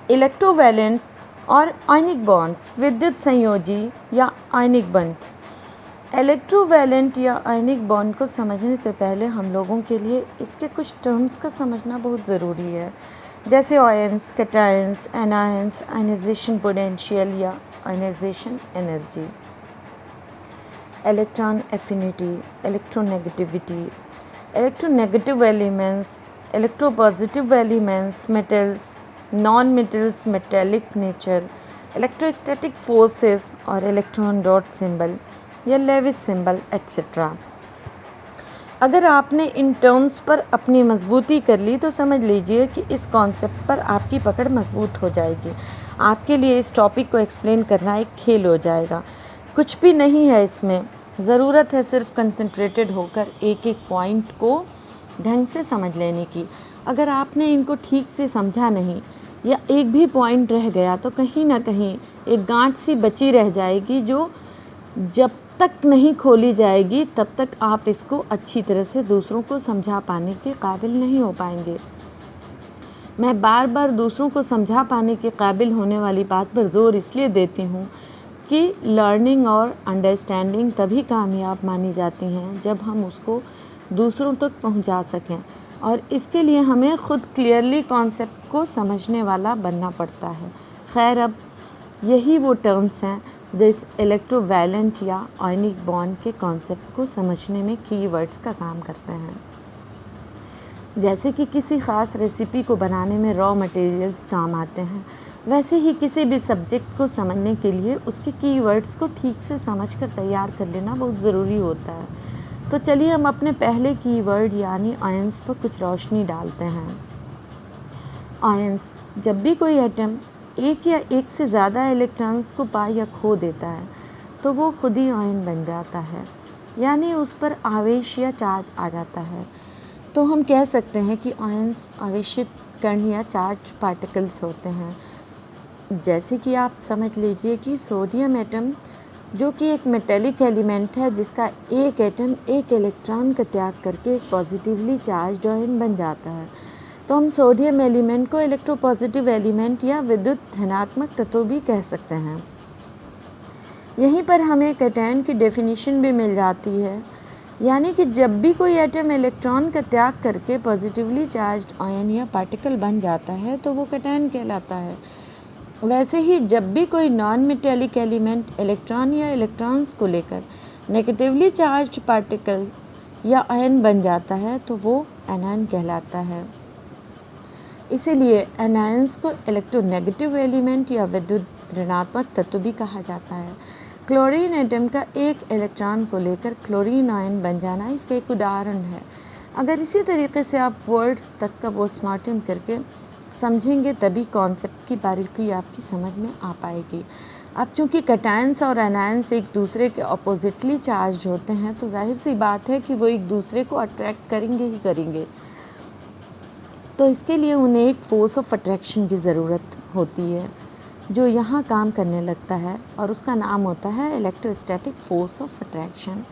Electrovalent और आयनिक bonds, विद्युत संयोजी या आयनिक बंध। इलेक्ट्रोवैलेंट या आयनिक बॉन्ड को समझने से पहले हम लोगों के लिए इसके कुछ टर्म्स का समझना बहुत ज़रूरी है, जैसे ions, cations, anions, ionization potential या ionization energy, electron affinity, electronegativity, electronegative elements, electropositive elements, metals, non metals, metallic nature, electrostatic forces और इलेक्ट्रॉन डॉट सिंबल या लेविस सिंबल एक्सेट्रा। अगर आपने इन टर्म्स पर अपनी मजबूती कर ली तो समझ लीजिए कि इस कॉन्सेप्ट पर आपकी पकड़ मजबूत हो जाएगी। आपके लिए इस टॉपिक को एक्सप्लेन करना एक खेल हो जाएगा। कुछ भी नहीं है इसमें, ज़रूरत है सिर्फ कंसंट्रेटेड होकर एक एक पॉइंट को ढंग से समझ लेने की। अगर आपने इनको ठीक से समझा नहीं या एक भी पॉइंट रह गया तो कहीं ना कहीं एक गांठ सी बची रह जाएगी, जो जब तक नहीं खोली जाएगी तब तक आप इसको अच्छी तरह से दूसरों को समझा पाने के काबिल नहीं हो पाएंगे। मैं बार बार दूसरों को समझा पाने के काबिल होने वाली बात पर ज़ोर इसलिए देती हूँ कि लर्निंग और अंडरस्टैंडिंग तभी कामयाब मानी जाती हैं जब हम उसको दूसरों तक पहुँचा सकें, और इसके लिए हमें ख़ुद क्लियरली कॉन्सेप्ट को समझने वाला बनना पड़ता है। खैर, अब यही वो टर्म्स हैं जो इस इलेक्ट्रोवैलेंट या आयनिक बॉन्ड के कॉन्सेप्ट को समझने में कीवर्ड्स का काम करते हैं। जैसे कि किसी ख़ास रेसिपी को बनाने में रॉ मटेरियल्स काम आते हैं, वैसे ही किसी भी सब्जेक्ट को समझने के लिए उसके कीवर्ड्स को ठीक से समझकर तैयार कर लेना बहुत ज़रूरी होता है। तो चलिए हम अपने पहले कीवर्ड यानी आयंस पर कुछ रोशनी डालते हैं। आयंस, जब भी कोई एटम एक या एक से ज़्यादा इलेक्ट्रॉन्स को पा या खो देता है तो वो खुद ही आयन बन जाता है, यानी उस पर आवेश या चार्ज आ जाता है। तो हम कह सकते हैं कि आयंस आवेशित कण या चार्ज पार्टिकल्स होते हैं। जैसे कि आप समझ लीजिए कि सोडियम एटम, जो कि एक मेटेलिक एलिमेंट है जिसका एक एटम एक इलेक्ट्रॉन का त्याग करके एक पॉजिटिवली चार्ज्ड आयन बन जाता है, तो हम सोडियम एलिमेंट को इलेक्ट्रोपॉजिटिव एलिमेंट या विद्युत धनात्मक तत्व भी कह सकते हैं। यहीं पर हमें कैटायन की डेफिनेशन भी मिल जाती है, यानी कि जब भी कोई एटम इलेक्ट्रॉन का त्याग करके पॉजिटिवली चार्ज्ड आयन या पार्टिकल बन जाता है तो वो कैटायन कहलाता है। वैसे ही जब भी कोई नॉन मेटेलिक एलिमेंट इलेक्ट्रॉन या इलेक्ट्रॉन्स को लेकर नेगेटिवली चार्ज्ड पार्टिकल या आयन बन जाता है तो वो एनायन कहलाता है। इसीलिए एनायंस को इलेक्ट्रोनेगेटिव एलिमेंट या विद्युत ऋणात्मक तत्व भी कहा जाता है। क्लोरीन एटम का एक इलेक्ट्रॉन को लेकर क्लोरीन आयन बन जाना इसका एक उदाहरण है। अगर इसी तरीके से आप वर्ड्स तक का पोस्टमार्टम करके समझेंगे तभी कॉन्सेप्ट की बारीकी आपकी समझ में आ पाएगी। अब चूँकि कैटायंस और एनायंस एक दूसरे के अपोजिटली चार्ज होते हैं तो जाहिर सी बात है कि वो एक दूसरे को अट्रैक्ट करेंगे ही करेंगे। तो इसके लिए उन्हें एक फोर्स ऑफ अट्रैक्शन की ज़रूरत होती है जो यहाँ काम करने लगता है, और उसका नाम होता है इलेक्ट्रोस्टैटिक फोर्स ऑफ अट्रैक्शन।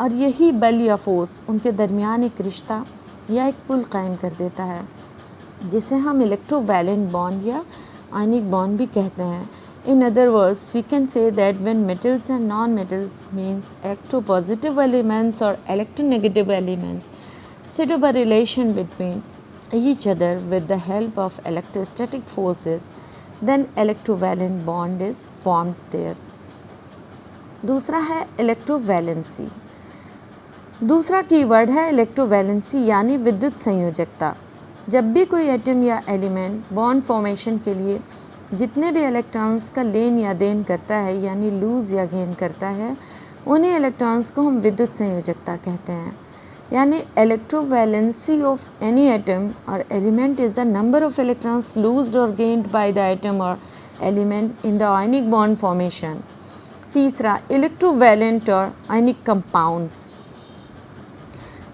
और यही बल या फोर्स उनके दरमियान एक रिश्ता या एक पुल कायम कर देता है, जिसे हम इलेक्ट्रोवैलेंट बॉन्ड या आयनिक बॉन्ड भी कहते हैं। In other words, we can say that when metals and non-metals means electropositive elements or electronegative elements set up a relation between each other with the help of electrostatic forces, then electrovalent bond is formed there. दूसरा है electrovalency. दूसरा keyword है electrovalency यानी विद्युत संयोजकता। जब भी कोई atom या एलिमेंट बॉन्ड फॉर्मेशन के लिए जितने भी इलेक्ट्रॉन्स का लेन या देन करता है यानी लूज़ या गेन करता है, उन्हीं इलेक्ट्रॉन्स को हम विद्युत संयोजकता कहते हैं। यानी इलेक्ट्रोवैलेंसी ऑफ एनी एटम और element is the number of electrons लूज्ड और गेन्ड बाय द एटम और element in the ionic bond formation. तीसरा, इलेक्ट्रोवैलेंट और आयनिक कंपाउंड्स।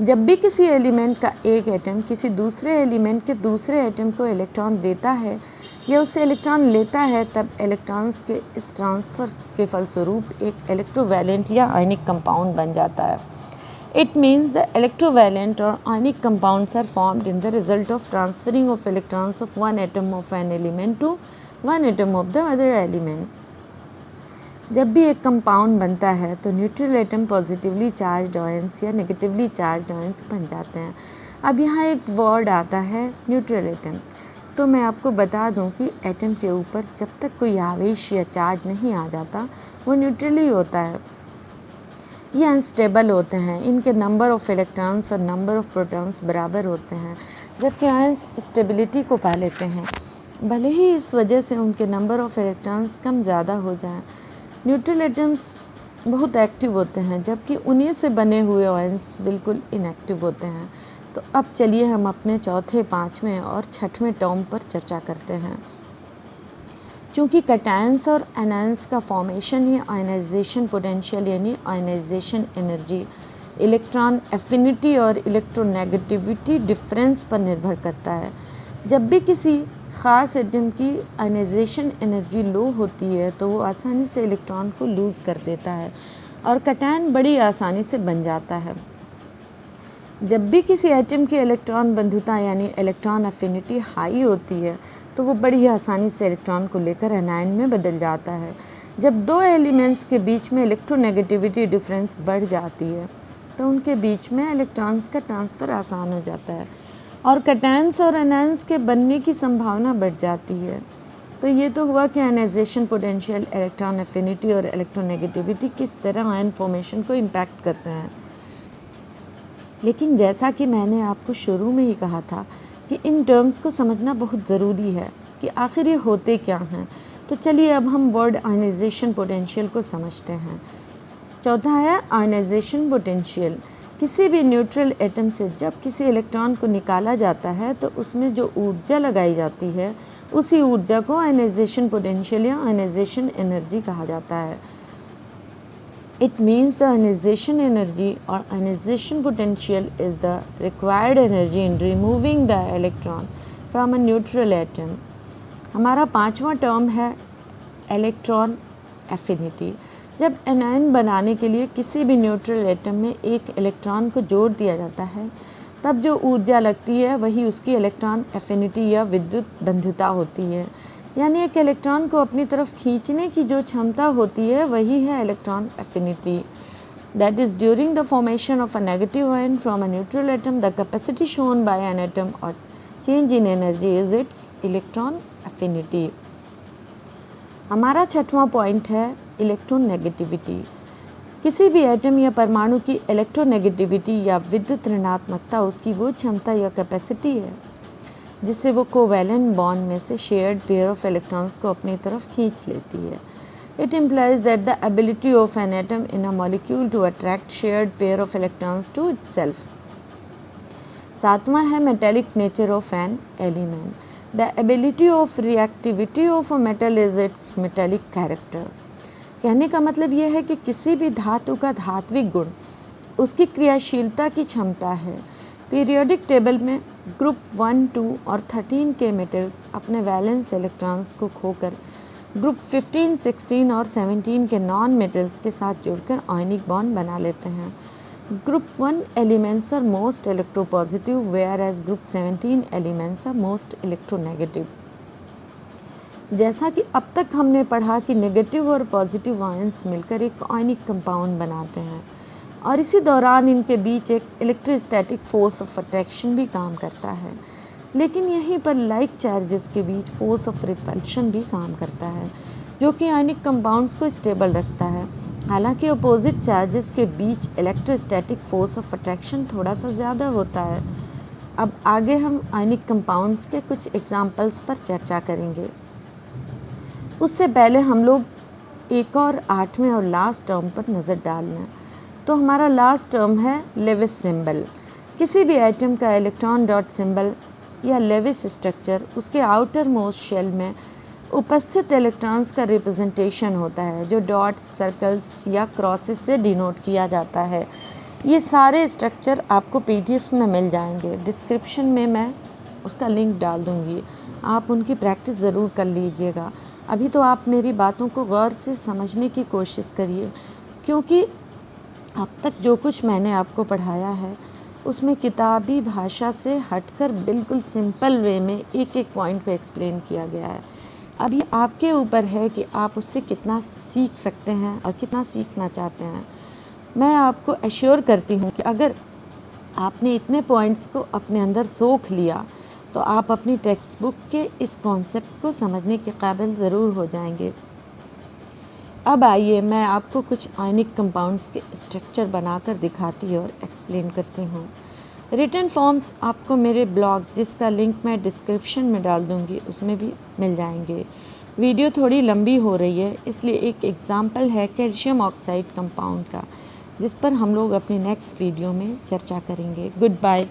जब भी किसी एलिमेंट का एक एटम किसी दूसरे एलिमेंट के दूसरे एटम को इलेक्ट्रॉन देता है या उससे इलेक्ट्रॉन लेता है, तब इलेक्ट्रॉन्स के इस ट्रांसफ़र के फलस्वरूप एक इलेक्ट्रोवैलेंट या आयनिक कंपाउंड बन जाता है। It means the electrovalent or ionic compounds are formed in the result of transferring of electrons of one atom of an element to one atom of the other element. जब भी एक compound बनता है तो neutral atom positively charge ions या negatively charge ions बन जाते हैं। अब यहाँ एक वर्ड आता है न्यूट्रल एटम। तो मैं आपको बता दूं कि एटम के ऊपर जब तक कोई आवेश या चार्ज नहीं आ जाता वो न्यूट्रल ही होता है। ये अनस्टेबल होते हैं, इनके नंबर ऑफ़ इलेक्ट्रॉन्स और नंबर ऑफ़ प्रोटॉन्स बराबर होते हैं, जबकि आयंस स्टेबिलिटी को पा लेते हैं, भले ही इस वजह से उनके नंबर ऑफ़ इलेक्ट्रॉन्स कम ज़्यादा हो जाएं। न्यूट्रल एटम्स बहुत एक्टिव होते हैं, जबकि उन्हीं से बने हुए आयंस बिल्कुल इनएक्टिव होते हैं। तो अब चलिए हम अपने चौथे, पाँचवें और छठवें टर्म पर चर्चा करते हैं। चूँकि कैटायंस और एनायंस का फॉर्मेशन ही आयनाइजेशन पोटेंशियल यानी आयनाइजेशन एनर्जी, इलेक्ट्रॉन एफिनिटी और इलेक्ट्रोनेगेटिविटी डिफरेंस पर निर्भर करता है। जब भी किसी ख़ास एटम की आयनाइजेशन एनर्जी लो होती है तो वो आसानी से इलेक्ट्रॉन को लूज़ कर देता है और कैटायन बड़ी आसानी से बन जाता है। जब भी किसी एटम की इलेक्ट्रॉन बंधुता यानी इलेक्ट्रॉन एफिनिटी हाई होती है तो वो बड़ी आसानी से इलेक्ट्रॉन को लेकर एनायन में बदल जाता है। जब दो एलिमेंट्स के बीच में इलेक्ट्रोनेगेटिविटी डिफरेंस बढ़ जाती है तो उनके बीच में इलेक्ट्रॉन्स का ट्रांसफ़र आसान हो जाता है और कैटायंस और एनायंस के बनने की संभावना बढ़ जाती है। तो ये तो हुआ कि आयनाइजेशन पोटेंशियल, इलेक्ट्रॉन एफिनिटी और इलेक्ट्रोनेगेटिविटी किस तरह आयन फॉर्मेशन को इम्पैक्ट करते हैं। लेकिन जैसा कि मैंने आपको शुरू में ही कहा था कि इन टर्म्स को समझना बहुत ज़रूरी है कि आखिर ये होते क्या हैं। तो चलिए अब हम वर्ड आयनाइजेशन पोटेंशियल को समझते हैं। चौथा है आयनाइजेशन पोटेंशियल। किसी भी न्यूट्रल एटम से जब किसी इलेक्ट्रॉन को निकाला जाता है तो उसमें जो ऊर्जा लगाई जाती है उसी ऊर्जा को आयनाइजेशन पोटेंशियल या आयनाइजेशन एनर्जी कहा जाता है। It means the ionization energy or ionization potential is the required energy in removing the electron from a neutral atom. हमारा पांचवा टर्म है इलेक्ट्रॉन एफिनिटी। जब एनायन बनाने के लिए किसी भी न्यूट्रल एटम में एक इलेक्ट्रॉन को जोड़ दिया जाता है तब जो ऊर्जा लगती है वही उसकी इलेक्ट्रॉन एफिनिटी या विद्युत बंधुता होती है। यानी एक इलेक्ट्रॉन को अपनी तरफ खींचने की जो क्षमता होती है वही है electron affinity. That is during the formation of a negative ion from a neutral atom the capacity shown by an atom और change in energy is its electron affinity. हमारा छठवां पॉइंट है इलेक्ट्रोनेगेटिविटी। किसी भी एटम या परमाणु की electronegativity या विद्युत ऋणात्मकता उसकी वो क्षमता या कैपेसिटी है जिससे वो कोवैलेंट बॉन्ड में से शेयर्ड पेयर ऑफ इलेक्ट्रॉन्स को अपनी तरफ खींच लेती है। It implies that the ability of an atom in a molecule to attract shared pair of electrons to itself. सातवां है metallic nature of an element. The ability of reactivity of a metal is its metallic character. कहने का मतलब यह है कि किसी भी धातु का धात्विक गुण उसकी क्रियाशीलता की क्षमता है। पीरियोडिक टेबल में ग्रुप 1, 2 और 13 के मेटल्स अपने वैलेंस इलेक्ट्रॉन्स को खोकर ग्रुप 15, 16 और 17 के नॉन मेटल्स के साथ जुड़कर आयनिक बॉन्ड बना लेते हैं। Group 1 elements are most electropositive whereas group 17 elements are most electronegative. जैसा कि अब तक हमने पढ़ा कि नेगेटिव और पॉजिटिव आयंस मिलकर एक आयनिक कंपाउंड बनाते हैं और इसी दौरान इनके बीच एक इलेक्ट्रोस्टैटिक फोर्स ऑफ अट्रैक्शन भी काम करता है। लेकिन यहीं पर लाइक चार्जेस के बीच फोर्स ऑफ रिपल्शन भी काम करता है जो कि आयनिक कंपाउंड्स को स्टेबल रखता है। हालांकि अपोजिट चार्जेस के बीच इलेक्ट्रोस्टैटिक फोर्स ऑफ अट्रैक्शन थोड़ा सा ज़्यादा होता है। अब आगे हम आयनिक कंपाउंड्स के कुछ एग्जाम्पल्स पर चर्चा करेंगे। उससे पहले हम लोग एक और आठवें और लास्ट टर्म पर नज़र डाल लें। तो हमारा लास्ट टर्म है लेविस सिंबल। किसी भी एटम का इलेक्ट्रॉन डॉट सिंबल या लेविस स्ट्रक्चर उसके आउटर मोस्ट शेल में उपस्थित इलेक्ट्रॉन्स का रिप्रेजेंटेशन होता है जो डॉट्स, सर्कल्स या क्रॉसेस से डिनोट किया जाता है। ये सारे स्ट्रक्चर आपको पीडीएफ में मिल जाएंगे। डिस्क्रिप्शन में मैं उसका लिंक डाल दूँगी, आप उनकी प्रैक्टिस ज़रूर कर लीजिएगा। अभी तो आप मेरी बातों को गौर से समझने की कोशिश करिए क्योंकि अब तक जो कुछ मैंने आपको पढ़ाया है उसमें किताबी भाषा से हटकर बिल्कुल सिंपल वे में एक एक पॉइंट को एक्सप्लेन किया गया है। अभी आपके ऊपर है कि आप उससे कितना सीख सकते हैं और कितना सीखना चाहते हैं। मैं आपको एश्योर करती हूँ कि अगर आपने इतने पॉइंट्स को अपने अंदर सोख लिया तो आप अपनी टेक्स्ट बुक के इस कॉन्सेप्ट को समझने के काबिल ज़रूर हो जाएंगे। अब आइए मैं आपको कुछ आयनिक कंपाउंड्स के स्ट्रक्चर बनाकर दिखाती और एक्सप्लेन करती हूँ। रिटन फॉर्म्स आपको मेरे ब्लॉग, जिसका लिंक मैं डिस्क्रिप्शन में डाल दूँगी, उसमें भी मिल जाएंगे। वीडियो थोड़ी लंबी हो रही है, इसलिए एक एग्ज़ाम्पल है कैल्शियम ऑक्साइड कंपाउंड का, जिस पर हम लोग अपनी नेक्स्ट वीडियो में चर्चा करेंगे। Good bye.